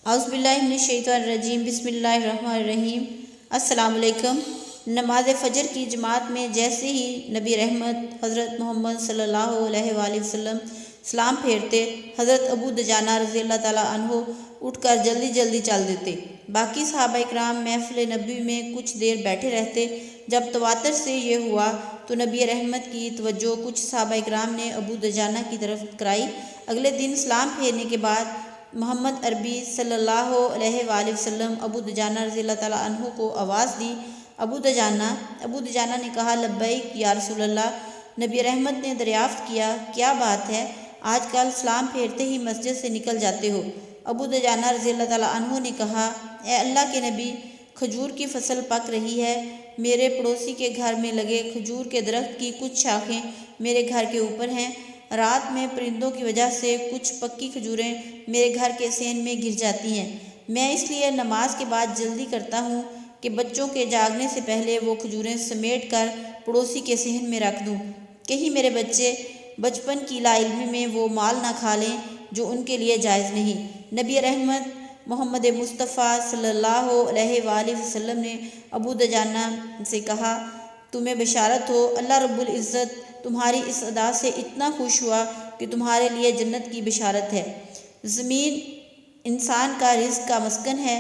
اعوذ باللہ من الشیطان الرجیم بسم اللہ الرحمن الرحیم۔ السلام علیکم۔ نماز فجر کی جماعت میں جیسے ہی نبی رحمت حضرت محمد صلی اللہ علیہ وآلہ وسلم سلام پھیرتے، حضرت ابو دجانہ رضی اللہ تعالیٰ عنہ اٹھ کر جلدی جلدی چل دیتے۔ باقی صحابہ اکرام محفل نبی میں کچھ دیر بیٹھے رہتے۔ جب تواتر سے یہ ہوا تو نبی رحمت کی توجہ کچھ صحابہ اکرام نے ابو دجانہ کی طرف کرائی۔ اگلے دن سلام پھیرنے کے بعد محمد عربی صلی اللہ علیہ وآلہ وسلم ابو دجانہ رضی اللہ تعالیٰ عنہ کو آواز دی۔ ابو دجانہ نے کہا، لبیک یا رسول اللہ۔ نبی رحمت نے دریافت کیا، کیا بات ہے؟ آج کل سلام پھیرتے ہی مسجد سے نکل جاتے ہو۔ ابو دجانہ رضی اللہ تعالیٰ عنہ نے کہا، اے اللہ کے نبی، کھجور کی فصل پک رہی ہے۔ میرے پڑوسی کے گھر میں لگے کھجور کے درخت کی کچھ شاخیں میرے گھر کے اوپر ہیں۔ رات میں پرندوں کی وجہ سے کچھ پکی کھجوریں میرے گھر کے سین میں گر جاتی ہیں۔ میں اس لیے نماز کے بعد جلدی کرتا ہوں کہ بچوں کے جاگنے سے پہلے وہ کھجوریں سمیٹ کر پڑوسی کے صحن میں رکھ دوں، کہیں میرے بچے بچپن کی لا علمی میں وہ مال نہ کھا لیں جو ان کے لیے جائز نہیں۔ نبی رحمت محمد مصطفیٰ صلی اللہ علیہ وآلہ وسلم نے ابو دجانہ سے کہا، تمہیں بشارت ہو، اللہ رب العزت تمہاری اس ادا سے اتنا خوش ہوا کہ تمہارے لیے جنت کی بشارت ہے۔ زمین انسان کا رزق کا مسکن ہے،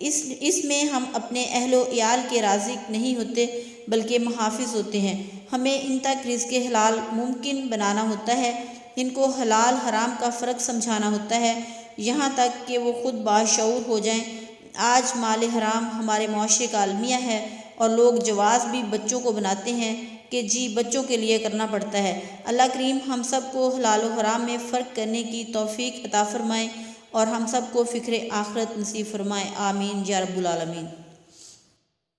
اس میں ہم اپنے اہل و عیال کے رازق نہیں ہوتے بلکہ محافظ ہوتے ہیں۔ ہمیں ان تک رزق حلال ممکن بنانا ہوتا ہے، ان کو حلال حرام کا فرق سمجھانا ہوتا ہے، یہاں تک کہ وہ خود باشعور ہو جائیں۔ آج مال حرام ہمارے معاشرے کا المیہ ہے اور لوگ جواز بھی بچوں کو بناتے ہیں کہ جی بچوں کے لیے کرنا پڑتا ہے۔ اللہ کریم ہم سب کو حلال و حرام میں فرق کرنے کی توفیق عطا فرمائے اور ہم سب کو فکر آخرت نصیب فرمائے، آمین یا رب العالمین۔